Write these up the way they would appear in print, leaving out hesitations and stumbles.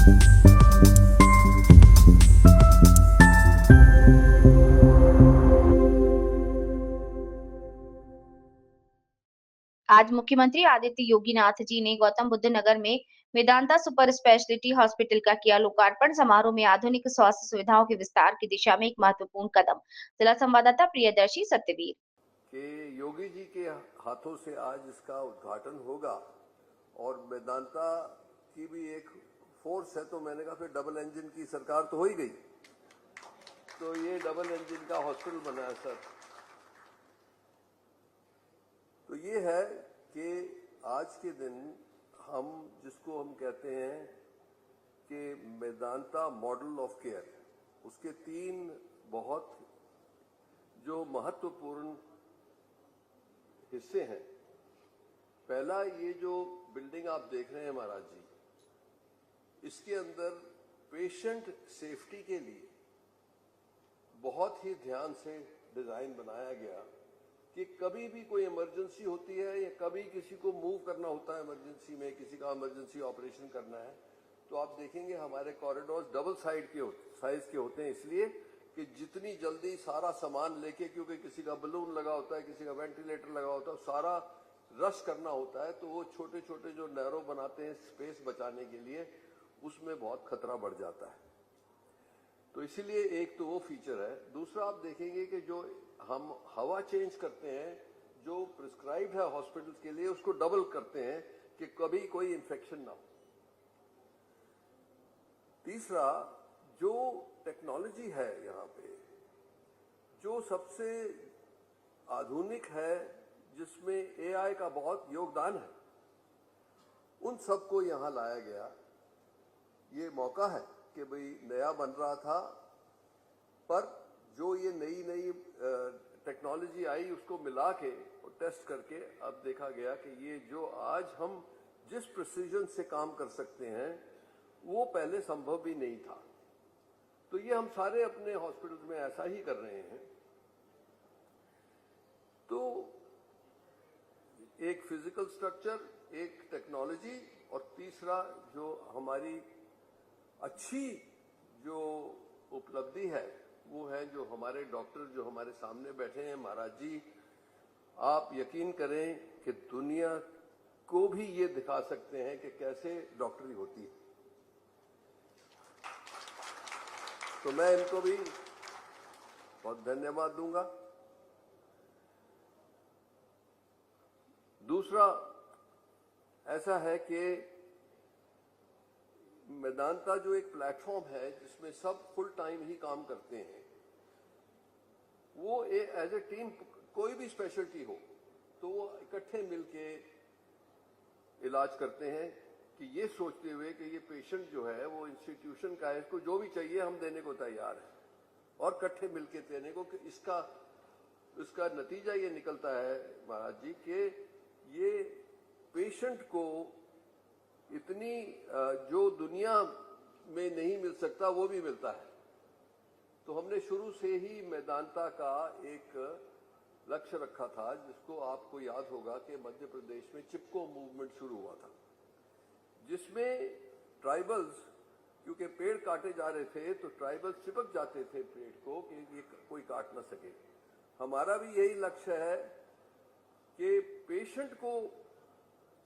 आज मुख्यमंत्री आदित्य योगीनाथ जी ने गौतम बुद्ध नगर में मेदांता सुपर स्पेशलिटी हॉस्पिटल का किया लोकार्पण। समारोह में आधुनिक स्वास्थ्य सुविधाओं के विस्तार की दिशा में एक महत्वपूर्ण कदम। जिला संवाददाता प्रियदर्शी सत्यवीर कि योगी जी के हाथों से आज इसका उद्घाटन होगा और मेदांता की भी एक फोर्स है, तो मैंने कहा फिर डबल इंजन की सरकार तो हो ही गई, तो ये डबल इंजन का हॉस्पिटल बना है सर। तो ये है कि आज के दिन हम जिसको हम कहते हैं कि मेदांता मॉडल ऑफ केयर, उसके 3 बहुत जो महत्वपूर्ण हिस्से हैं। पहला, ये जो बिल्डिंग आप देख रहे हैं महाराज जी, इसके अंदर पेशेंट सेफ्टी के लिए बहुत ही ध्यान से डिजाइन बनाया गया कि कभी भी कोई इमरजेंसी होती है या कभी किसी को मूव करना होता है इमरजेंसी में, किसी का इमरजेंसी ऑपरेशन करना है, तो आप देखेंगे हमारे कॉरिडोर्स डबल साइज के होते हैं, इसलिए कि जितनी जल्दी सारा सामान लेके, क्योंकि किसी का बलून लगा होता है, किसी का वेंटिलेटर लगा होता है, सारा रश करना होता है, तो वो छोटे छोटे जो नैरो बनाते हैं स्पेस बचाने के लिए, उसमें बहुत खतरा बढ़ जाता है। तो इसीलिए एक तो वो फीचर है। दूसरा, आप देखेंगे कि जो हम हवा चेंज करते हैं जो प्रिस्क्राइब्ड है हॉस्पिटल के लिए, उसको डबल करते हैं कि कभी कोई इंफेक्शन ना हो। तीसरा, जो टेक्नोलॉजी है यहाँ पे, जो सबसे आधुनिक है, जिसमें एआई का बहुत योगदान है, उन सबको यहाँ लाया गया। ये मौका है कि भाई नया बन रहा था, पर जो ये नई टेक्नोलॉजी आई उसको मिला के और टेस्ट करके अब देखा गया कि ये जो आज हम जिस प्रिसीजन से काम कर सकते हैं वो पहले संभव भी नहीं था। तो ये हम सारे अपने हॉस्पिटल्स में ऐसा ही कर रहे हैं। तो एक फिजिकल स्ट्रक्चर, एक टेक्नोलॉजी, और तीसरा जो हमारी अच्छी जो उपलब्धि है वो है जो हमारे डॉक्टर जो हमारे सामने बैठे हैं। महाराज जी, आप यकीन करें कि दुनिया को भी ये दिखा सकते हैं कि कैसे डॉक्टरी होती है। तो मैं इनको भी बहुत धन्यवाद दूंगा। दूसरा ऐसा है कि मेदांता जो एक प्लेटफॉर्म है जिसमें सब फुल टाइम ही काम करते हैं, वो एज ए टीम, कोई भी स्पेशलिटी हो तो वो इकट्ठे मिलके इलाज करते हैं, कि ये सोचते हुए कि ये पेशेंट जो है वो इंस्टीट्यूशन का है, इसको जो भी चाहिए हम देने को तैयार हैं, और इकट्ठे मिलके देने को। कि इसका नतीजा ये निकलता है महाराज जी कि ये पेशेंट को इतनी जो दुनिया में नहीं मिल सकता वो भी मिलता है। तो हमने शुरू से ही मेदांता का एक लक्ष्य रखा था, जिसको आपको याद होगा कि मध्य प्रदेश में चिपको मूवमेंट शुरू हुआ था, जिसमें ट्राइबल्स, क्योंकि पेड़ काटे जा रहे थे तो ट्राइबल्स चिपक जाते थे पेड़ को कि ये कोई काट ना सके। हमारा भी यही लक्ष्य है कि पेशेंट को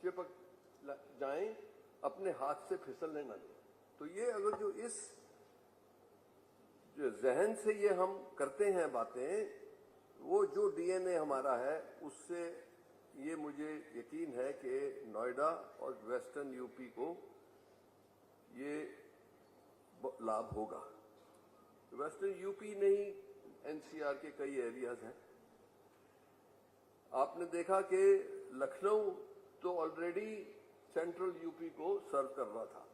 चिपक जाएं, अपने हाथ से फिसलने ना दें। तो ये अगर जो इस जो जहन से ये हम करते हैं बातें, वो जो डीएनए हमारा है, उससे ये मुझे यकीन है कि नोएडा और वेस्टर्न यूपी को ये लाभ होगा। वेस्टर्न यूपी नहीं, एनसीआर के कई एरियाज हैं। आपने देखा कि लखनऊ तो ऑलरेडी सेंट्रल यूपी को सर्व कर रहा था।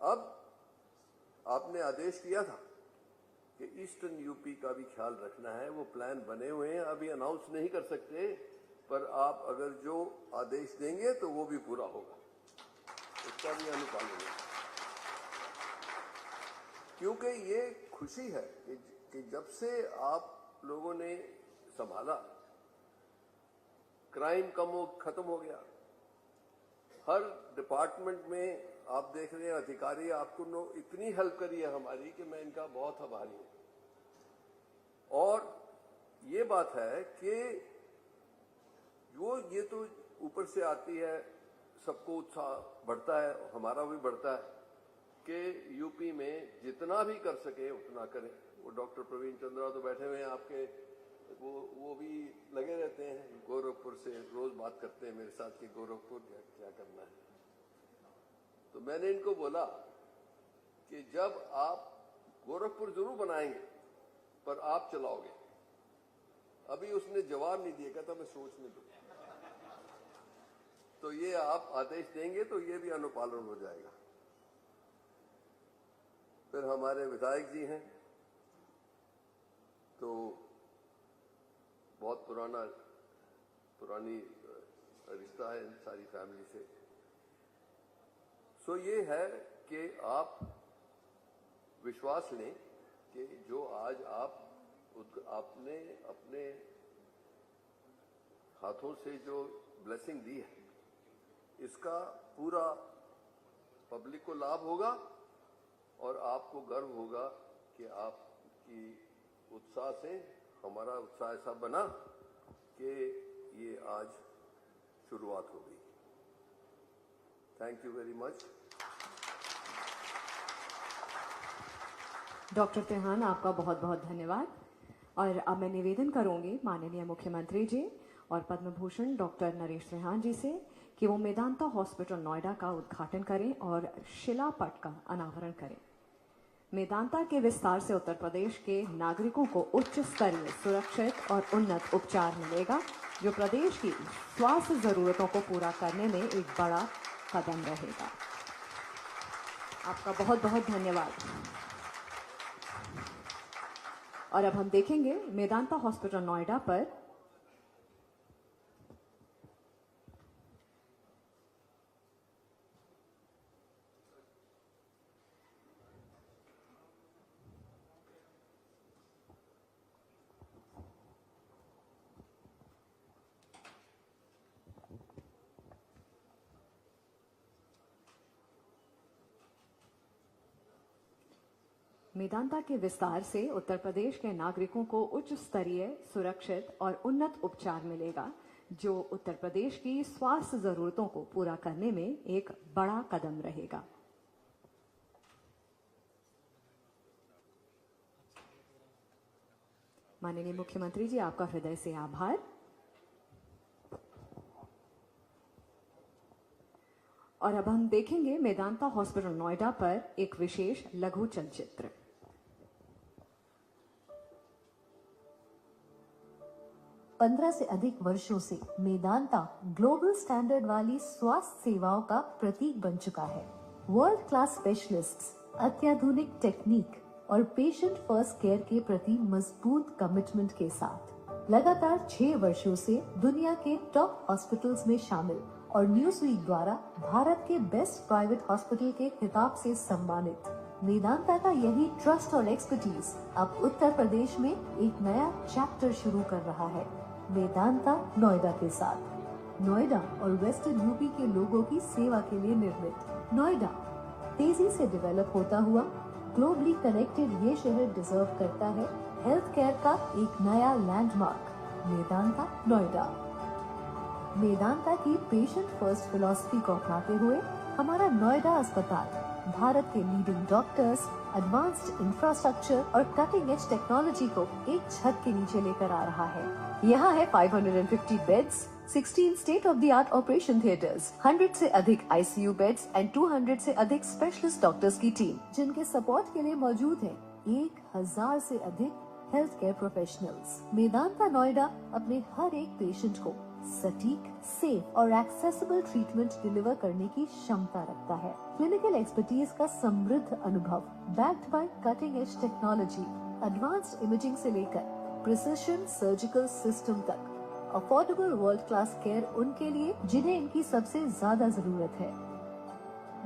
अब आपने आदेश दिया था कि ईस्टर्न यूपी का भी ख्याल रखना है, वो प्लान बने हुए हैं, अभी अनाउंस नहीं कर सकते, पर आप अगर जो आदेश देंगे तो वो भी पूरा होगा, उसका भी अनुपालन होगा। क्योंकि ये खुशी है कि जब से आप लोगों ने संभाला, क्राइम खत्म हो गया, हर डिपार्टमेंट में आप देख रहे हैं अधिकारी आपको इतनी हेल्प करी है हमारी कि मैं इनका बहुत आभारी हूं। और ये बात है कि ये तो ऊपर से आती है, सबको उत्साह बढ़ता है, हमारा भी बढ़ता है कि यूपी में जितना भी कर सके उतना करें। वो डॉक्टर प्रवीण चंद्रा तो बैठे हुए हैं आपके, वो भी लगे रहते हैं, गोरखपुर से रोज बात करते हैं मेरे साथ कि गोरखपुर क्या करना है। तो मैंने इनको बोला कि जब आप गोरखपुर जरूर बनाएंगे पर आप चलाओगे। अभी उसने जवाब नहीं दिया, कहता मैं सोचने दूं। तो ये आप आदेश देंगे तो ये भी अनुपालन हो जाएगा। फिर हमारे विधायक जी हैं, तो बहुत पुरानी रिश्ता है सारी फैमिली से। सो ये है कि आप विश्वास लें कि जो आज आपने अपने हाथों से जो ब्लेसिंग दी है, इसका पूरा पब्लिक को लाभ होगा और आपको गर्व होगा कि आपकी उत्साह से हमारा उत्साह ऐसा बना कि ये आज शुरुआत हो गई। Thank you very much. Doctor Trehan, आपका बहुत बहुत धन्यवाद। और अब मैं निवेदन करूंगी माननीय मुख्यमंत्री जी और पद्म भूषण डॉक्टर नरेश त्रेहान जी से कि वो मेदांता हॉस्पिटल नोएडा का उद्घाटन करें और शिलापट का अनावरण करें। मेदांता के विस्तार से उत्तर प्रदेश के नागरिकों को उच्च स्तरीय, सुरक्षित और उन्नत उपचार मिलेगा, जो प्रदेश की स्वास्थ्य जरूरतों को पूरा करने में एक बड़ा कदम रहेगा। आपका बहुत बहुत धन्यवाद। और अब हम देखेंगे मेदांता हॉस्पिटल नोएडा पर मेदांता के विस्तार से उत्तर प्रदेश के नागरिकों को उच्च स्तरीय, सुरक्षित और उन्नत उपचार मिलेगा, जो उत्तर प्रदेश की स्वास्थ्य जरूरतों को पूरा करने में एक बड़ा कदम रहेगा। माननीय मुख्यमंत्री जी, आपका हृदय से आभार। और अब हम देखेंगे मेदांता हॉस्पिटल नोएडा पर एक विशेष लघु चलचित्र। पंद्रह से अधिक वर्षों से मेदांता ग्लोबल स्टैंडर्ड वाली स्वास्थ्य सेवाओं का प्रतीक बन चुका है। वर्ल्ड क्लास स्पेशलिस्ट्स, अत्याधुनिक टेक्निक और पेशेंट फर्स्ट केयर के प्रति मजबूत कमिटमेंट के साथ लगातार 6 वर्षों से दुनिया के टॉप हॉस्पिटल्स में शामिल और न्यूज़वीक द्वारा भारत के बेस्ट प्राइवेट हॉस्पिटल के खिताब से सम्मानित मेदांता का यही ट्रस्ट और एक्सपर्टीज अब उत्तर प्रदेश में एक नया चैप्टर शुरू कर रहा है। मेदांता नोएडा के साथ, नोएडा और वेस्टर्न यूपी के लोगों की सेवा के लिए निर्मित। नोएडा तेजी से डेवलप होता हुआ ग्लोबली कनेक्टेड ये शहर डिजर्व करता है हेल्थ केयर का एक नया लैंडमार्क, मेदांता नोएडा। मेदांता की पेशेंट फर्स्ट फिलॉसफी को अपनाते हुए हमारा नोएडा अस्पताल भारत के लीडिंग डॉक्टर्स, एडवांस्ड इंफ्रास्ट्रक्चर और कटिंग एज टेक्नोलॉजी को एक छत के नीचे लेकर आ रहा है। यहाँ है 550 beds, 16 state of the art operation theatres, 100 से अधिक ICU बेड्स एंड 200 से अधिक स्पेशलिस्ट डॉक्टर्स की टीम, जिनके सपोर्ट के लिए मौजूद है 1000 से अधिक health care professionals. Medanta Noida अपने हर एक पेशेंट को सटीक, सेफ और एक्सेसिबल ट्रीटमेंट डिलीवर करने की क्षमता रखता है। क्लिनिकल एक्सपर्टीज का समृद्ध अनुभव backed by cutting edge technology, advanced imaging से लेकर प्रिसिशन सर्जिकल सिस्टम तक, अफोर्डेबल वर्ल्ड क्लास केयर उनके लिए जिन्हें इनकी सबसे ज्यादा जरूरत है।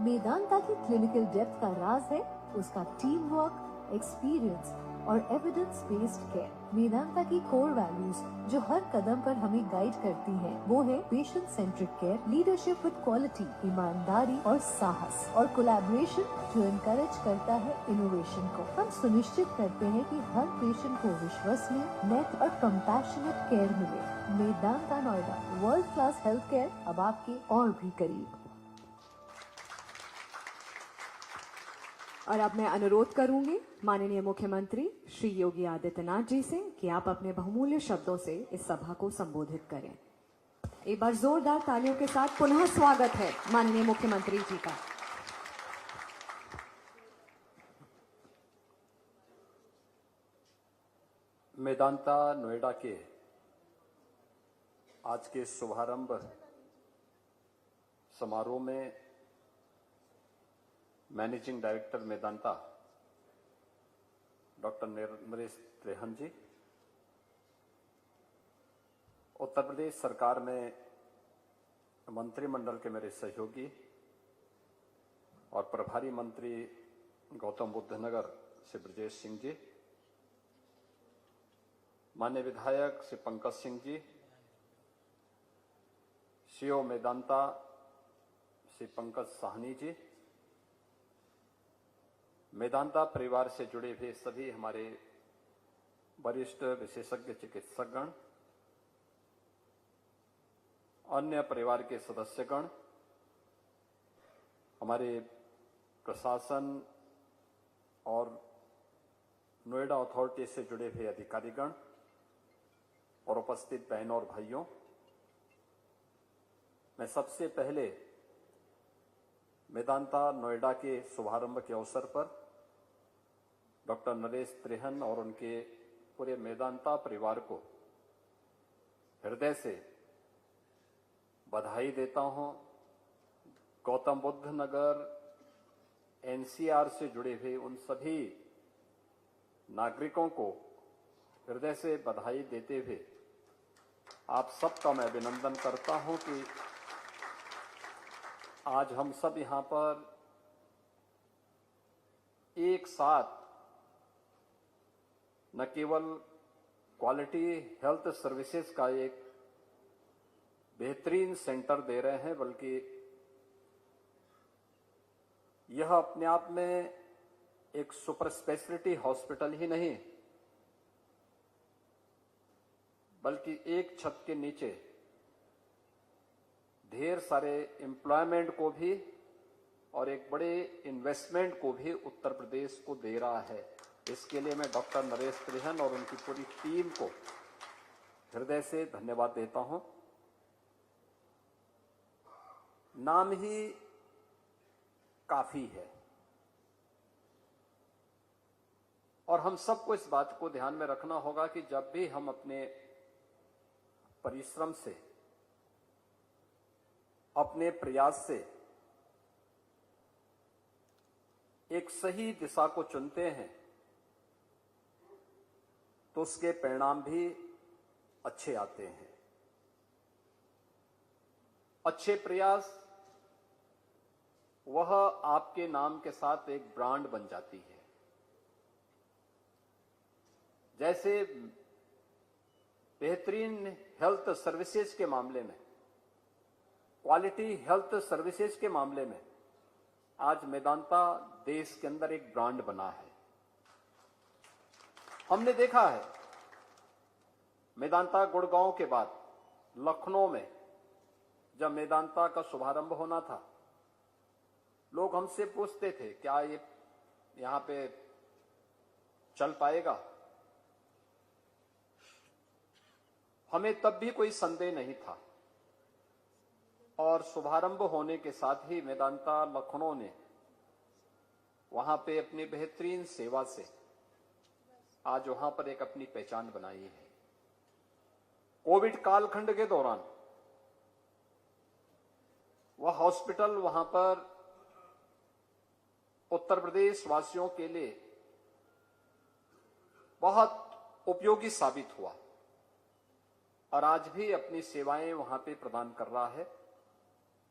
मेदांता की क्लिनिकल डेप्थ का राज है उसका टीम वर्क, एक्सपीरियंस और एविडेंस बेस्ड केयर। मेदांता की कोर वैल्यूज जो हर कदम पर हमें गाइड करती हैं, वो है patient centric care, leadership with quality, ईमानदारी और साहस, और कोलैबोरेशन जो इनकरेज करता है इनोवेशन को। हम सुनिश्चित करते हैं कि हर पेशेंट को विश्वसनीय, नेट और कंपैशनेट केयर मिले। Medanta Noida, world class health care अब आपके और भी करीब। और अब मैं अनुरोध करूंगी माननीय मुख्यमंत्री श्री योगी आदित्यनाथ जी से कि आप अपने बहुमूल्य शब्दों से इस सभा को संबोधित करें। एक बार जोरदार तालियों के साथ पुनः स्वागत है माननीय मुख्यमंत्री जी का। मेदांता नोएडा के आज के शुभारंभ समारोह में managing director Medanta doctor Naresh Trehan ji, Uttar Pradesh सरकार में मंत्रिमंडल के मेरे सहयोगी और प्रभारी मंत्री गौतम बुद्ध नगर से ब्रजेश सिंह जी, माननीय विधायक श्री पंकज सिंह जी, सीओ मेदांता श्री पंकज साहनी जी, मेदांता परिवार से जुड़े हुए सभी हमारे वरिष्ठ विशेषज्ञ चिकित्सकगण, अन्य परिवार के सदस्यगण, हमारे प्रशासन और नोएडा अथॉरिटी से जुड़े हुए अधिकारीगण और उपस्थित बहनों और भाइयों, मैं सबसे पहले मेदांता नोएडा के शुभारंभ के अवसर पर डॉक्टर नरेश त्रेहन और उनके पूरे मेदांता परिवार को हृदय से बधाई देता हूं। गौतम बुद्ध नगर एनसीआर से जुड़े हुए उन सभी नागरिकों को हृदय से बधाई देते हुए आप सबका मैं अभिनंदन करता हूं कि आज हम सब यहां पर एक साथ न केवल क्वालिटी हेल्थ सर्विसेज का एक बेहतरीन सेंटर दे रहे हैं, बल्कि यह अपने आप में एक सुपर स्पेशलिटी हॉस्पिटल ही नहीं, बल्कि एक छत के नीचे ढेर सारे एम्प्लॉयमेंट को भी और एक बड़े इन्वेस्टमेंट को भी उत्तर प्रदेश को दे रहा है। इसके लिए मैं डॉक्टर नरेश त्रेहन और उनकी पूरी टीम को हृदय से धन्यवाद देता हूं। नाम ही काफी है और हम सबको इस बात को ध्यान में रखना होगा कि जब भी हम अपने परिश्रम से, अपने प्रयास से एक सही दिशा को चुनते हैं तो उसके परिणाम भी अच्छे आते हैं। अच्छे प्रयास वह आपके नाम के साथ एक ब्रांड बन जाती है। जैसे बेहतरीन हेल्थ सर्विसेज के मामले में, क्वालिटी हेल्थ सर्विसेज के मामले में आज मेदांता देश के अंदर एक ब्रांड बना है। हमने देखा है मेदांता गुड़गांव के बाद लखनऊ में जब मेदांता का शुभारंभ होना था, लोग हमसे पूछते थे क्या ये यहां पे चल पाएगा। हमें तब भी कोई संदेह नहीं था और शुभारंभ होने के साथ ही मेदांता लखनऊ ने वहां पे अपनी बेहतरीन सेवा से आज वहां पर एक अपनी पहचान बनाई है। कोविड कालखंड के दौरान वह हॉस्पिटल वहां पर उत्तर प्रदेश वासियों के लिए बहुत उपयोगी साबित हुआ और आज भी अपनी सेवाएं वहां पे प्रदान कर रहा है।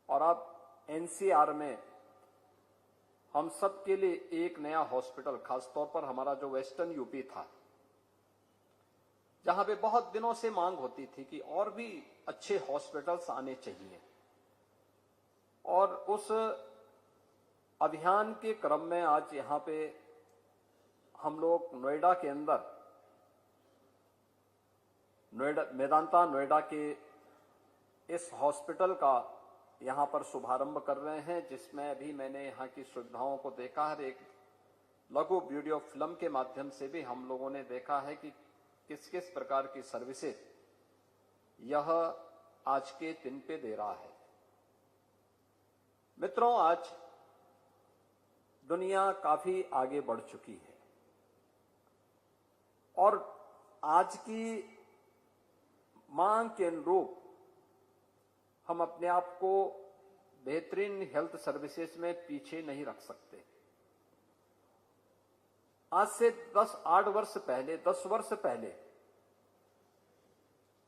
और अब एनसीआर में हम सब के लिए एक नया हॉस्पिटल, खासतौर पर हमारा जो वेस्टर्न यूपी था, जहां पे बहुत दिनों से मांग होती थी कि और भी अच्छे हॉस्पिटल्स आने चाहिए, और उस अभियान के क्रम में आज यहां पे हम लोग नोएडा के अंदर मेदांता नोएडा के इस हॉस्पिटल का यहां पर शुभारंभ कर रहे हैं, जिसमें अभी मैंने यहां की सुविधाओं को देखा है। एक लघु वीडियो फिल्म के माध्यम से भी हम लोगों ने देखा है कि किस किस प्रकार की सर्विसेज यह आज के दिन पे दे रहा है। मित्रों, आज दुनिया काफी आगे बढ़ चुकी है और आज की मांग के अनुरूप हम अपने आप को बेहतरीन हेल्थ सर्विसेज में पीछे नहीं रख सकते। आज से 10 वर्ष पहले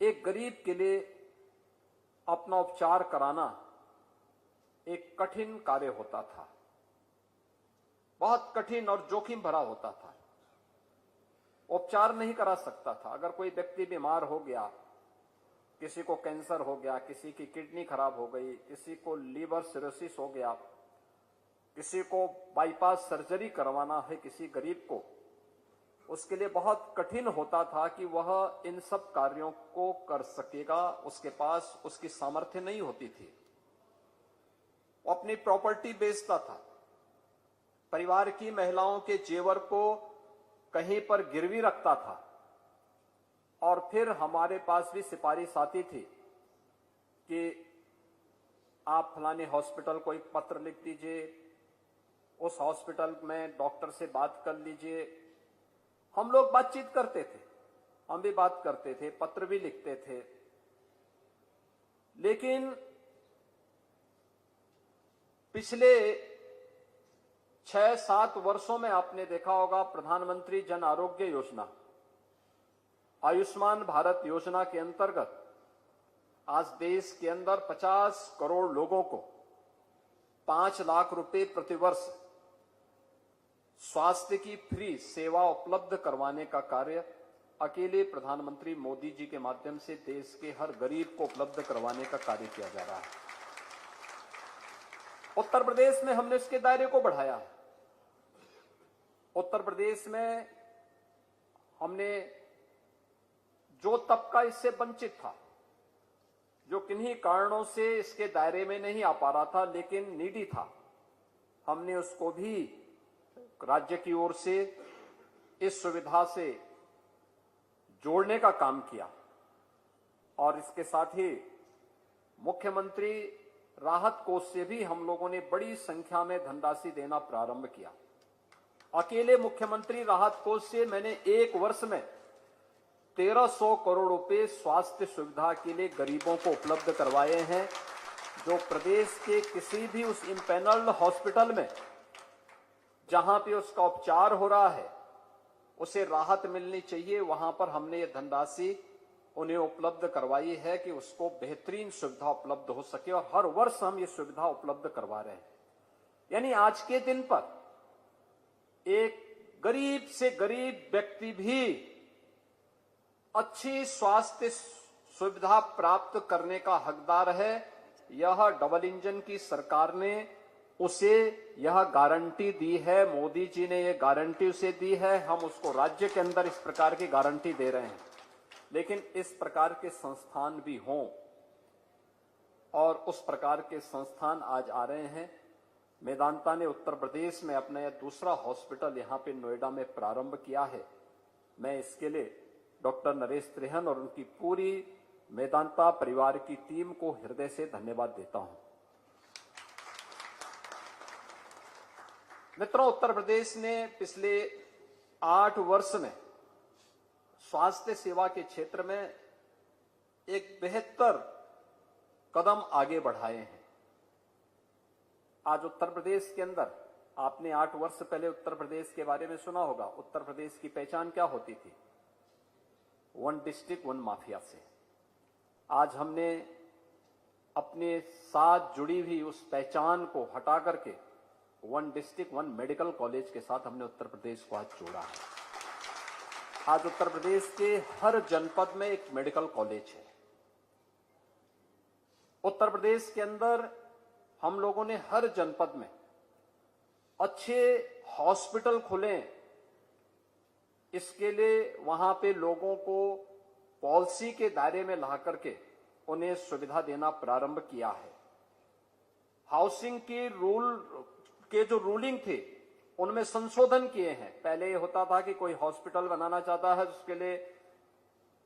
एक गरीब के लिए अपना उपचार कराना एक कठिन कार्य होता था, बहुत कठिन और जोखिम भरा होता था। उपचार नहीं करा सकता था। अगर कोई व्यक्ति बीमार हो गया, किसी को कैंसर हो गया, किसी की किडनी खराब हो गई, किसी को लीवर सिरोसिस हो गया, किसी को बाईपास सर्जरी करवाना है किसी गरीब को, उसके लिए बहुत कठिन होता था कि वह इन सब कार्यों को कर सकेगा। उसके पास उसकी सामर्थ्य नहीं होती थी। वो अपनी प्रॉपर्टी बेचता था, परिवार की महिलाओं के जेवर को कहीं पर गिरवी रखता था, और फिर हमारे पास भी सिफारिश आती थी कि आप फलाने हॉस्पिटल को एक पत्र लिख दीजिए, उस हॉस्पिटल में डॉक्टर से बात कर लीजिए। हम लोग बातचीत करते थे, हम भी बात करते थे, पत्र भी लिखते थे, लेकिन पिछले 6-7 वर्षों में आपने देखा होगा प्रधानमंत्री जन आरोग्य योजना, आयुष्मान भारत योजना के अंतर्गत आज देश के अंदर 50 करोड़ लोगों को 5 लाख रुपए प्रतिवर्ष स्वास्थ्य की फ्री सेवा उपलब्ध करवाने का कार्य अकेले प्रधानमंत्री मोदी जी के माध्यम से देश के हर गरीब को उपलब्ध करवाने का कार्य किया जा रहा है। उत्तर प्रदेश में हमने इसके दायरे को बढ़ाया है। उत्तर प्रदेश में हमने जो तबका इससे वंचित था, जो किन्हीं कारणों से इसके दायरे में नहीं आ पा रहा था लेकिन नीडी था, हमने उसको भी राज्य की ओर से इस सुविधा से जोड़ने का काम किया। और इसके साथ ही मुख्यमंत्री राहत कोष से भी हम लोगों ने बड़ी संख्या में धनराशि देना प्रारंभ किया। अकेले मुख्यमंत्री राहत कोष से मैंने एक वर्ष में 1300 करोड़ रुपए स्वास्थ्य सुविधा के लिए गरीबों को उपलब्ध करवाए हैं। जो प्रदेश के किसी भी उस इम्पैनल्ड हॉस्पिटल में जहां पे उसका उपचार हो रहा है, उसे राहत मिलनी चाहिए, वहां पर हमने ये धनराशि उन्हें उपलब्ध करवाई है कि उसको बेहतरीन सुविधा उपलब्ध हो सके, और हर वर्ष हम ये सुविधा उपलब्ध करवा रहे हैं। यानी आज के दिन पर एक गरीब से गरीब व्यक्ति भी अच्छी स्वास्थ्य सुविधा प्राप्त करने का हकदार है। यह डबल इंजन की सरकार ने उसे यह गारंटी दी है, मोदी जी ने यह गारंटी उसे दी है। हम उसको राज्य के अंदर इस प्रकार की गारंटी दे रहे हैं, लेकिन इस प्रकार के संस्थान भी हों, और उस प्रकार के संस्थान आज आ रहे हैं। मेदांता ने उत्तर प्रदेश में अपना यह दूसरा हॉस्पिटल यहां पे नोएडा में प्रारंभ किया है। मैं इसके लिए डॉक्टर नरेश त्रिहन और उनकी पूरी मेदांता परिवार की टीम को हृदय से धन्यवाद देता हूं। मित्रों, उत्तर प्रदेश ने पिछले 8 वर्ष में स्वास्थ्य सेवा के क्षेत्र में एक बेहतर कदम आगे बढ़ाए हैं। आज उत्तर प्रदेश के अंदर, आपने 8 वर्ष पहले उत्तर प्रदेश के बारे में सुना होगा। उत्तर प्रदेश की पहचान क्या होती थी? 1 डिस्ट्रिक्ट 1 माफिया से। आज हमने अपने साथ जुड़ी हुई उस पहचान को हटा करके 1 डिस्ट्रिक्ट 1 मेडिकल कॉलेज के साथ हमने उत्तर प्रदेश को आज जोड़ा है। आज उत्तर प्रदेश के हर जनपद में एक मेडिकल कॉलेज है। उत्तर प्रदेश के अंदर हम लोगों ने हर जनपद में अच्छे हॉस्पिटल खोले, इसके लिए वहां पे लोगों को पॉलिसी के दायरे में ला करके उन्हें सुविधा देना प्रारंभ किया है। हाउसिंग की जो रूलिंग थे उनमें संशोधन किए हैं। पहले ये होता था कि कोई हॉस्पिटल बनाना चाहता है तो उसके लिए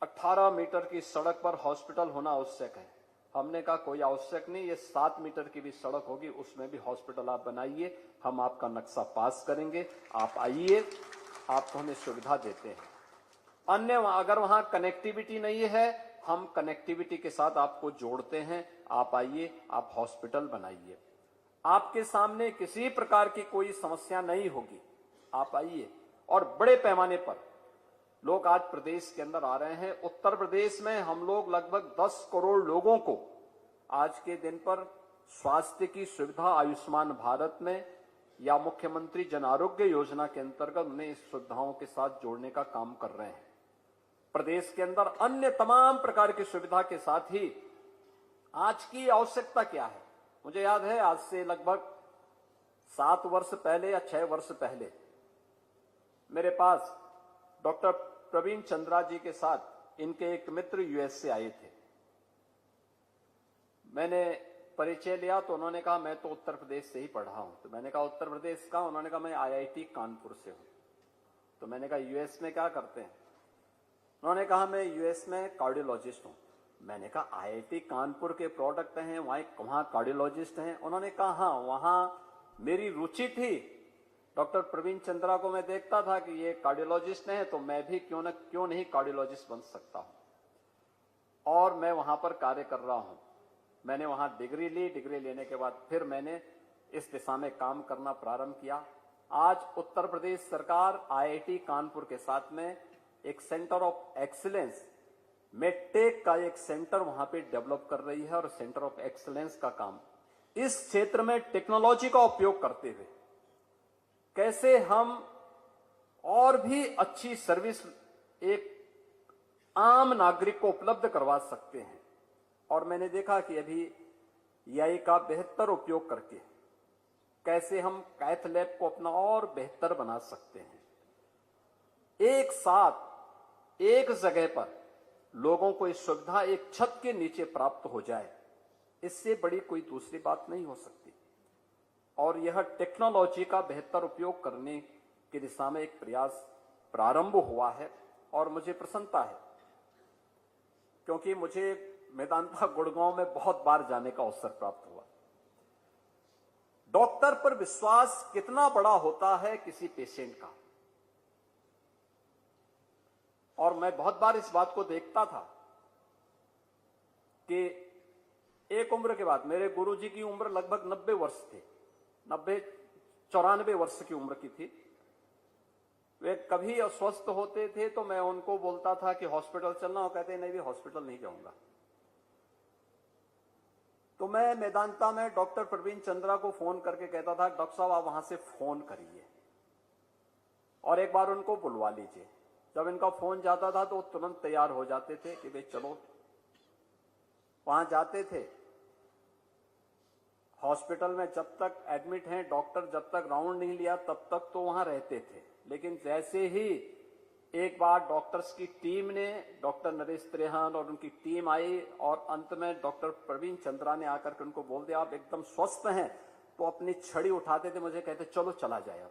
18 मीटर की सड़क पर हॉस्पिटल होना आवश्यक है। हमने कहा कोई आवश्यक नहीं, ये 7 मीटर की भी सड़क होगी उसमें भी हॉस्पिटल आप बनाइए, हम आपका नक्शा पास करेंगे, आप आइए, आपको हमें सुविधा देते हैं। अन्य अगर वहां कनेक्टिविटी नहीं है, हम कनेक्टिविटी के साथ आपको जोड़ते हैं, आप आइए, आप हॉस्पिटल बनाइए। आपके सामने किसी प्रकार की कोई समस्या नहीं होगी, आप आइए। और बड़े पैमाने पर लोग आज प्रदेश के अंदर आ रहे हैं। उत्तर प्रदेश में हम लोग लगभग 10 करोड़ लोगों को आज के दिन पर स्वास्थ्य की सुविधा आयुष्मान भारत में या मुख्यमंत्री जन आरोग्य योजना के अंतर्गत उन्हें इस सुविधाओं के साथ जोड़ने का काम कर रहे हैं। प्रदेश के अंदर अन्य तमाम प्रकार की सुविधा के साथ ही आज की आवश्यकता क्या है, मुझे याद है आज से लगभग 7 वर्ष पहले या 6 वर्ष पहले मेरे पास डॉक्टर प्रवीण चंद्रा जी के साथ इनके एक मित्र यूएस से आए थे। मैंने परिचय लिया तो उन्होंने कहा मैं तो उत्तर प्रदेश से ही पढ़ा हूं। तो मैंने कहा उत्तर प्रदेश का? उन्होंने कहा मैं आईआईटी कानपुर से हूं। तो मैंने कहा यूएस में क्या करते हैं? उन्होंने कहा मैं यूएस में कार्डियोलॉजिस्ट हूं। मैंने कहा आईआईटी कानपुर के प्रोडक्ट हैं, वहां कार्डियोलॉजिस्ट हैं? उन्होंने कहा हाँ, वहां मेरी रुचि थी। डॉक्टर प्रवीण चंद्रा को मैं देखता था कि ये कार्डियोलॉजिस्ट हैं तो मैं भी क्यों नहीं कार्डियोलॉजिस्ट बन सकता हूं। और मैं वहां पर कार्य कर रहा हूं। मैंने वहां डिग्री ली, डिग्री लेने के बाद फिर मैंने इस दिशा में काम करना प्रारंभ किया। आज उत्तर प्रदेश सरकार आईआईटी कानपुर के साथ में एक सेंटर ऑफ एक्सीलेंस, मेडटेक का एक सेंटर वहां पे डेवलप कर रही है। और सेंटर ऑफ एक्सीलेंस का काम इस क्षेत्र में टेक्नोलॉजी का उपयोग करते हुए कैसे हम और भी अच्छी सर्विस एक आम नागरिक को उपलब्ध करवा सकते हैं। और मैंने देखा कि अभी एआई का बेहतर उपयोग करके कैसे हम कैथ लैब को अपना और बेहतर बना सकते हैं। एक साथ एक जगह पर लोगों को इस सुविधा एक छत के नीचे प्राप्त हो जाए, इससे बड़ी कोई दूसरी बात नहीं हो सकती। और यह टेक्नोलॉजी का बेहतर उपयोग करने की दिशा में एक प्रयास प्रारंभ हुआ है और मुझे प्रसन्नता है, क्योंकि मुझे मेदांता गुड़गांव में बहुत बार जाने का अवसर प्राप्त हुआ। डॉक्टर पर विश्वास कितना बड़ा होता है किसी पेशेंट का। और मैं बहुत बार इस बात को देखता था कि एक उम्र के बाद, मेरे गुरुजी की उम्र लगभग 90 वर्ष थी, 94 वर्ष की उम्र की थी। वे कभी अस्वस्थ होते थे तो मैं उनको बोलता था कि हॉस्पिटल चलना, और कहते नहीं भी हॉस्पिटल नहीं जाऊंगा। तो मैं मेदांता में डॉक्टर प्रवीण चंद्रा को फोन करके कहता था डॉक्टर साहब आप वहां से फोन करिए और एक बार उनको बुलवा लीजिए। जब इनका फोन जाता था तो तुरंत तैयार हो जाते थे कि भाई चलो। वहां जाते थे, हॉस्पिटल में जब तक एडमिट हैं, डॉक्टर जब तक राउंड नहीं लिया तब तक तो वहां रहते थे। लेकिन जैसे ही एक बार डॉक्टर्स की टीम ने, डॉक्टर नरेश त्रेहन और उनकी टीम आई और अंत में डॉक्टर प्रवीण चंद्रा ने आकर के उनको बोल दिया आप एकदम स्वस्थ हैं, तो अपनी छड़ी उठाते थे, मुझे कहते चलो चला जाए।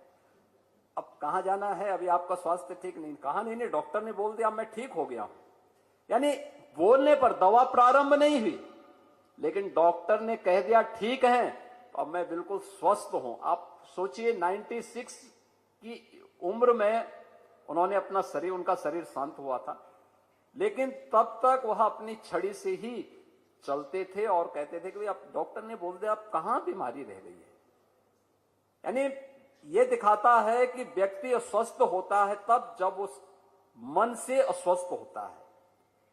अब कहां जाना है, अभी आपका स्वास्थ्य ठीक नहीं। कहा नहीं, डॉक्टर ने बोल दिया मैं ठीक हो गया हूं। यानी बोलने पर दवा प्रारंभ नहीं हुई, लेकिन डॉक्टर ने कह दिया ठीक है, तो अब मैं बिल्कुल स्वस्थ हूं। आप सोचिए 96 की उम्र में उन्होंने अपना शरीर, उनका शरीर शांत हुआ था, लेकिन तब तक वह अपनी छड़ी से ही चलते थे और कहते थे कि भाई अब डॉक्टर ने बोल दिया अब कहां बीमारी रह गई है। यानी यह दिखाता है कि व्यक्ति अस्वस्थ होता है तब जब उस मन से अस्वस्थ होता है,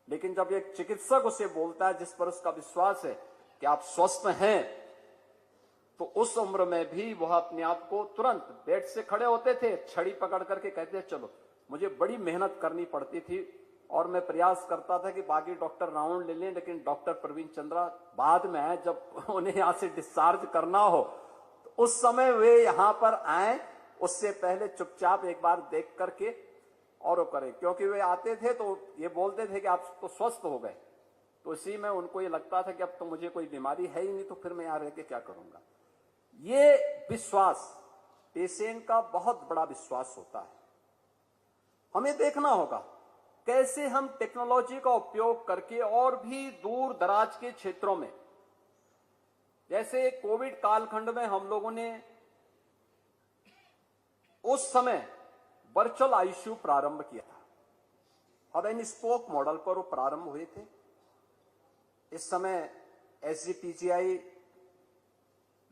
लेकिन जब एक चिकित्सक उसे बोलता है जिस पर उसका विश्वास है कि आप स्वस्थ हैं, तो उस उम्र में भी वह अपने आप को तुरंत बेड से खड़े होते थे, छड़ी पकड़ करके कहते चलो। मुझे बड़ी मेहनत करनी पड़ती थी और मैं प्रयास करता था कि बाकी डॉक्टर राउंड ले लें, लेकिन डॉक्टर प्रवीण चंद्रा बाद में आए, जब उन्हें यहां से डिस्चार्ज करना हो तो उस समय वे यहां पर आए, उससे पहले चुपचाप एक बार देख करके और वो करें, क्योंकि वे आते थे तो ये बोलते थे कि आप तो स्वस्थ हो गए, तो इसी में उनको ये लगता था कि अब तो मुझे कोई बीमारी है ही नहीं, तो फिर मैं यहां रह के क्या करूंगा। ये विश्वास पेशेंट का बहुत बड़ा विश्वास होता है। हमें देखना होगा कैसे हम टेक्नोलॉजी का उपयोग करके और भी दूर दराज के क्षेत्रों में, जैसे कोविड कालखंड में हम लोगों ने उस समय वर्चुअल आईसीयू प्रारंभ किया था, हब एंड स्पोक मॉडल पर वो प्रारंभ हुए थे। इस समय एसजीपीजीआई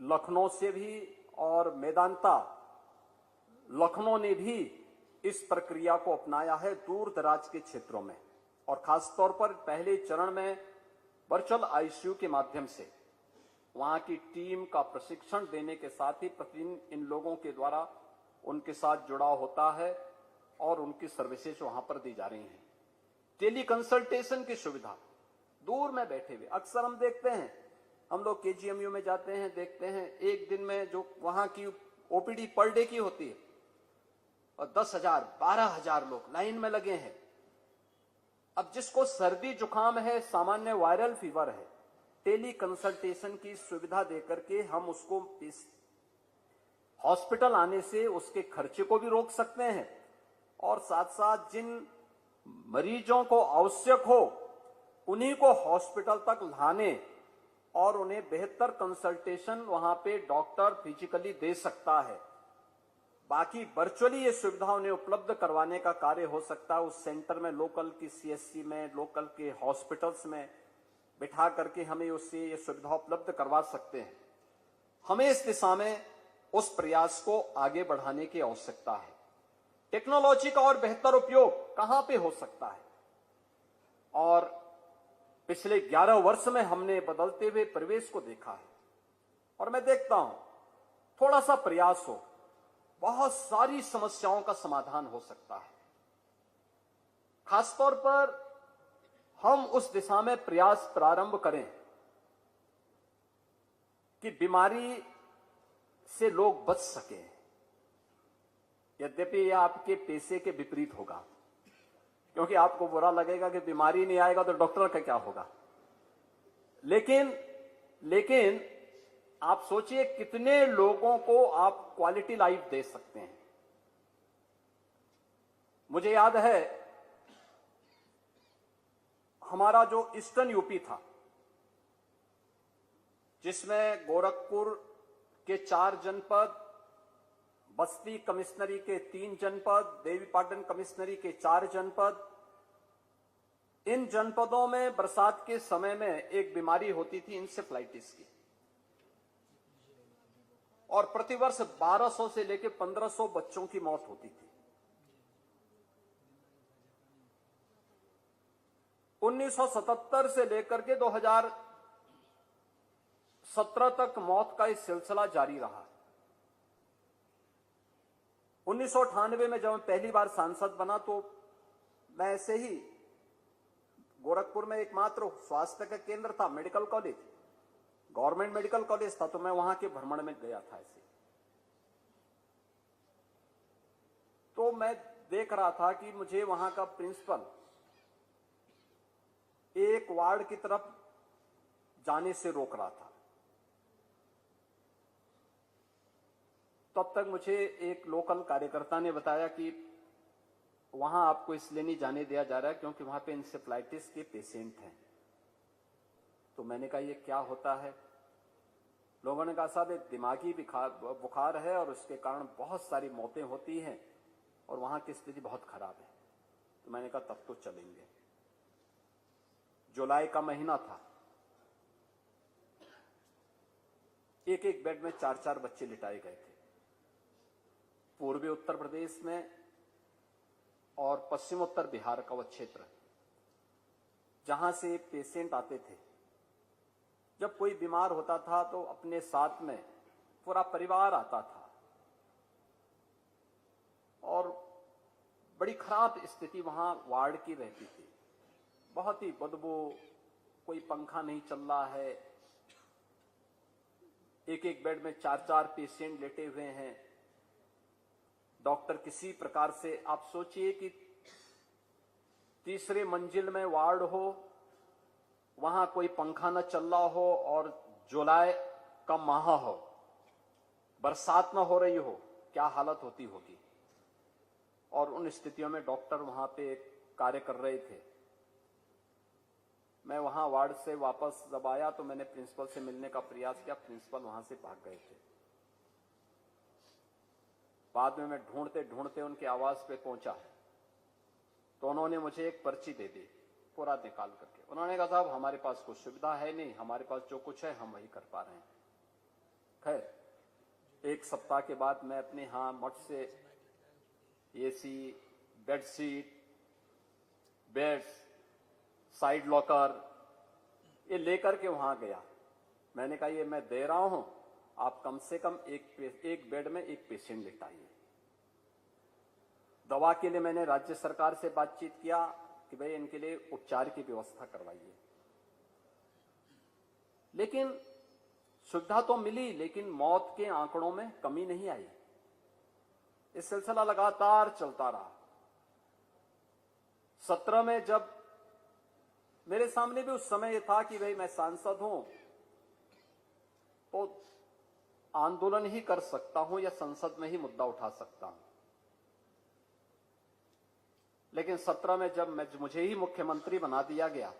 लखनऊ से भी और मेदांता लखनऊ ने भी इस प्रक्रिया को अपनाया है दूर दराज के क्षेत्रों में, और खासतौर पर पहले चरण में वर्चुअल आईसीयू के माध्यम से वहां की टीम का प्रशिक्षण देने के साथ ही प्रतिदिन इन लोगों के द्वारा उनके साथ जुड़ाव होता है और उनकी सर्विसेज वहां पर दी जा रही हैं। टेली कंसल्टेशन की सुविधा, दूर में बैठे हुए अक्सर हम देखते हैं, हम लोग केजीएमयू में जाते हैं, देखते हैं एक दिन में जो वहां की ओपीडी पर डे की होती है और 10,000 12,000 लोग लाइन में लगे हैं। अब जिसको सर्दी जुकाम है, सामान्य वायरल फीवर है, टेली कंसल्टेशन की सुविधा देकर के हम उसको इस हॉस्पिटल आने से उसके खर्चे को भी रोक सकते हैं, और साथ साथ जिन मरीजों को आवश्यक हो उन्हीं को हॉस्पिटल तक लाने और उन्हें बेहतर कंसल्टेशन वहां पे डॉक्टर फिजिकली दे सकता है। बाकी वर्चुअली ये सुविधा उन्हें उपलब्ध करवाने का कार्य हो सकता है। उस सेंटर में, लोकल की सीएससी में, लोकल के हॉस्पिटल्स में बिठा करके हमें उससे ये सुविधा उपलब्ध करवा सकते हैं। हमें इस दिशा में उस प्रयास को आगे बढ़ाने की आवश्यकता है। टेक्नोलॉजी का और बेहतर उपयोग कहां पे हो सकता है, और पिछले 11 वर्ष में हमने बदलते हुए परिवेश को देखा है, और मैं देखता हूं थोड़ा सा प्रयास हो बहुत सारी समस्याओं का समाधान हो सकता है। खासतौर पर हम उस दिशा में प्रयास प्रारंभ करें कि बीमारी से लोग बच सके। यद्यपि यह आपके पेशे के विपरीत होगा, क्योंकि आपको बुरा लगेगा कि बीमारी नहीं आएगा तो डॉक्टर का क्या होगा, लेकिन आप सोचिए कितने लोगों को आप क्वालिटी लाइफ दे सकते हैं। मुझे याद है हमारा जो ईस्टर्न यूपी था, जिसमें गोरखपुर के 4 जनपद, बस्ती कमिश्नरी के 3 जनपद, देवीपाटन कमिश्नरी के 4 जनपद, इन जनपदों में बरसात के समय में एक बीमारी होती थी इंसेफ्लाइटिस की, और प्रतिवर्ष 1200 से लेकर 1500 बच्चों की मौत होती थी। 1977 से लेकर के 2017 तक मौत का इस सिलसिला जारी रहा। 1998 में जब मैं पहली बार सांसद बना तो मैं ऐसे ही गोरखपुर में एकमात्र स्वास्थ्य का केंद्र था, medical college, government medical college था, तो मैं वहां के भ्रमण में गया था। ऐसे तो मैं देख रहा था कि मुझे वहां का प्रिंसिपल एक वार्ड की तरफ जाने से रोक रहा था। तब तक मुझे एक लोकल कार्यकर्ता ने बताया कि वहां आपको इसलिए नहीं जाने दिया जा रहा है क्योंकि वहां पे इंसेफ्लाइटिस के पेशेंट हैं। तो मैंने कहा ये क्या होता है? लोगों ने कहा साहब एक दिमागी बुखार है और उसके कारण बहुत सारी मौतें होती हैं और वहां की स्थिति बहुत खराब है। तो मैंने कहा तब तो चलेंगे। जुलाई का महीना था, एक एक बेड में 4-4 बच्चे लिटाए गए थे। पूर्वी उत्तर प्रदेश में और पश्चिम उत्तर बिहार का वह क्षेत्र जहां से पेशेंट आते थे, जब कोई बीमार होता था तो अपने साथ में पूरा परिवार आता था और बड़ी खराब स्थिति वहां वार्ड की रहती थी। बहुत ही बदबू, कोई पंखा नहीं चल रहा है, एक एक बेड में 4-4 पेशेंट लेटे हुए हैं। डॉक्टर किसी प्रकार से, आप सोचिए कि तीसरे मंजिल में वार्ड हो, वहां कोई पंखा न चल रहा हो और जुलाई का माह हो, बरसात न हो रही हो, क्या हालत होती होगी। और उन स्थितियों में डॉक्टर वहां पे कार्य कर रहे थे। मैं वहां वार्ड से वापस जब आया तो मैंने प्रिंसिपल से मिलने का प्रयास किया, प्रिंसिपल वहां से भाग गए थे। बाद में मैं ढूंढते ढूंढते उनके आवास पे पहुंचा तो उन्होंने मुझे एक पर्ची दे दी, पूरा निकाल करके। उन्होंने कहा साहब हमारे पास कुछ सुविधा है नहीं, हमारे पास जो कुछ है हम वही कर पा रहे हैं। खैर 1 सप्ताह के बाद मैं अपने यहां मठ से AC, bedsheet, beds, side locker ये लेकर के वहां गया। मैंने कहा ये मैं दे रहा हूं, आप कम से कम एक बेड में एक पेशेंट लेटाइए। दवा के लिए मैंने राज्य सरकार से बातचीत किया कि भाई इनके लिए उपचार की व्यवस्था करवाइए। लेकिन सुविधा तो मिली, लेकिन मौत के आंकड़ों में कमी नहीं आई। ये सिलसिला लगातार चलता रहा। 17 में जब मेरे सामने भी उस समय यह था कि भाई मैं सांसद हूं तो आंदोलन ही कर सकता हूं या संसद में ही मुद्दा उठा सकता हूं। लेकिन 17 में जब मुझे ही मुख्यमंत्री बना दिया गया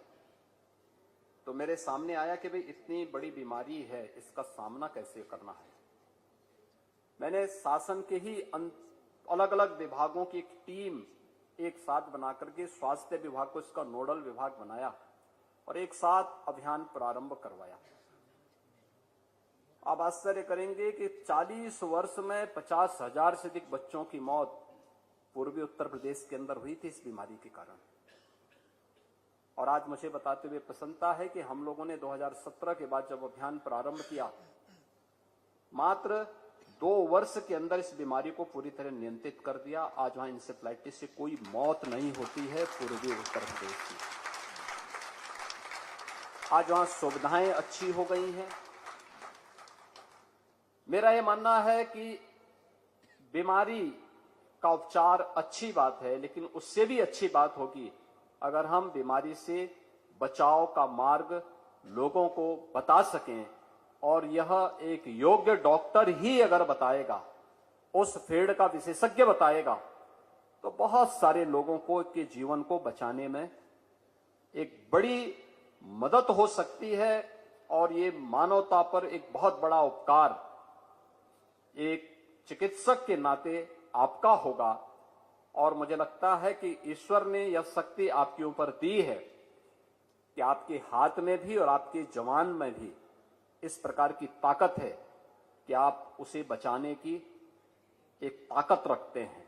तो मेरे सामने आया कि भाई इतनी बड़ी बीमारी है, इसका सामना कैसे करना है। मैंने शासन के ही अलग अलग विभागों की एक टीम एक साथ बना करके स्वास्थ्य विभाग को इसका नोडल विभाग बनाया और एक साथ अभियान प्रारंभ करवाया। आप आश्चर्य करेंगे कि 40 वर्ष में 50,000 से अधिक बच्चों की मौत पूर्वी उत्तर प्रदेश के अंदर हुई थी इस बीमारी के कारण। और आज मुझे बताते हुए प्रसन्नता है कि हम लोगों ने 2017 के बाद जब अभियान प्रारंभ किया, मात्र 2 वर्ष के अंदर इस बीमारी को पूरी तरह नियंत्रित कर दिया। आज वहां इंसेफ्लाइटिस से कोई मौत नहीं होती है पूर्वी उत्तर प्रदेश की। आज वहां सुविधाएं अच्छी हो गई हैं। मेरा यह मानना है कि बीमारी का उपचार अच्छी बात है, लेकिन उससे भी अच्छी बात होगी अगर हम बीमारी से बचाव का मार्ग लोगों को बता सकें और यह एक योग्य डॉक्टर ही अगर बताएगा, उस फील्ड का विशेषज्ञ बताएगा, तो बहुत सारे लोगों को के जीवन को बचाने में एक बड़ी मदद हो सकती है। और ये मानवता पर एक बहुत बड़ा उपकार एक चिकित्सक के नाते आपका होगा। और मुझे लगता है कि ईश्वर ने यह शक्ति आपके ऊपर दी है कि आपके हाथ में भी और आपके जवान में भी इस प्रकार की ताकत है कि आप उसे बचाने की एक ताकत रखते हैं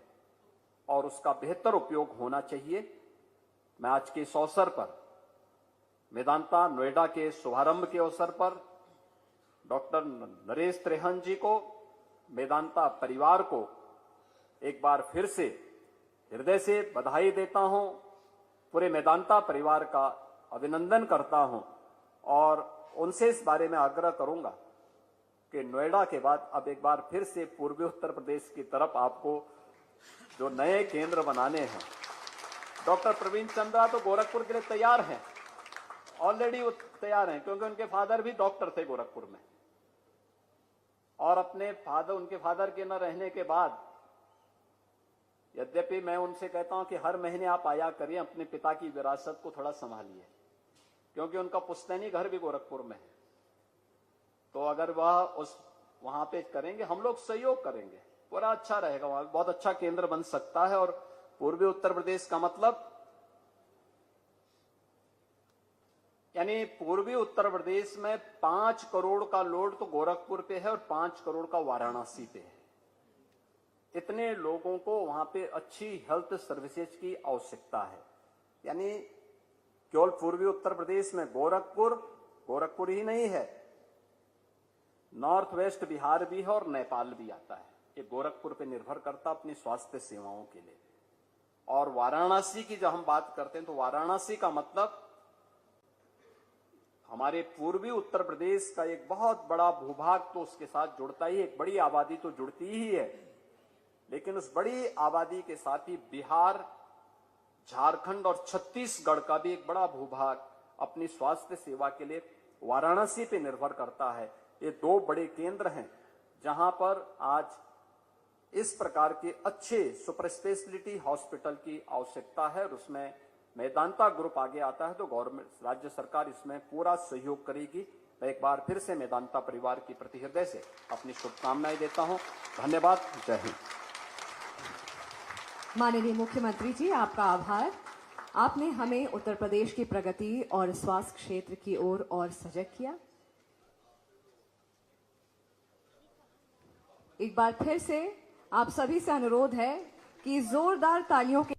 और उसका बेहतर उपयोग होना चाहिए। मैं आज के इस अवसर पर मेदांता नोएडा के शुभारंभ के अवसर पर डॉक्टर नरेश त्रेहन जी को, मेदांता परिवार को एक बार फिर से हृदय से बधाई देता हूं, पूरे मेदांता परिवार का अभिनंदन करता हूं और उनसे इस बारे में आग्रह करूंगा कि नोएडा के बाद अब एक बार फिर से पूर्वी उत्तर प्रदेश की तरफ आपको जो नए केंद्र बनाने हैं। डॉक्टर प्रवीण चंद्रा तो गोरखपुर के लिए तैयार हैं, ऑलरेडी वो तैयार हैं, क्योंकि उनके फादर भी डॉक्टर थे गोरखपुर में। और उनके फादर के न रहने के बाद, यद्यपि मैं उनसे कहता हूं कि हर महीने आप आया करिए, अपने पिता की विरासत को थोड़ा संभालिए, क्योंकि उनका पुश्तैनी घर भी गोरखपुर में है। तो अगर वह वहां पे करेंगे, हम लोग सहयोग करेंगे, पूरा अच्छा रहेगा, वहां बहुत अच्छा केंद्र बन सकता है। और पूर्वी उत्तर प्रदेश का मतलब यानी पूर्वी उत्तर प्रदेश में 5 करोड़ का लोड तो गोरखपुर पे है और 5 करोड़ का वाराणसी पे है। इतने लोगों को वहां पे अच्छी हेल्थ सर्विसेज की आवश्यकता है। यानी केवल पूर्वी उत्तर प्रदेश में गोरखपुर ही नहीं है, नॉर्थ वेस्ट बिहार भी है और नेपाल भी आता है। ये गोरखपुर पे निर्भर करता अपनी स्वास्थ्य सेवाओं के लिए। और वाराणसी की जब हम बात करते हैं तो वाराणसी का मतलब हमारे पूर्वी उत्तर प्रदेश का एक बहुत बड़ा भूभाग तो उसके साथ जुड़ता ही, एक बड़ी आबादी तो जुड़ती ही है, लेकिन उस बड़ी आबादी के साथ ही बिहार, झारखंड और छत्तीसगढ़ का भी एक बड़ा भूभाग अपनी स्वास्थ्य सेवा के लिए वाराणसी पे निर्भर करता है। ये दो बड़े केंद्र हैं जहां पर आज इस प्रकार के अच्छे सुपर स्पेशलिटी हॉस्पिटल की आवश्यकता है और उसमें मेदांता ग्रुप आगे आता है तो गवर्नमेंट, राज्य सरकार इसमें पूरा सहयोग करेगी। मैं एक बार फिर से मेदांता परिवार की प्रति हृदय से अपनी शुभकामनाएं देता हूं। धन्यवाद। जय हिंद। माननीय मुख्यमंत्री जी, आपका आभार। आपने हमें उत्तर प्रदेश की प्रगति और स्वास्थ्य क्षेत्र की ओर और सजग किया। एक बार फिर से आप सभी से अनुरोध है कि जोरदार तालियों के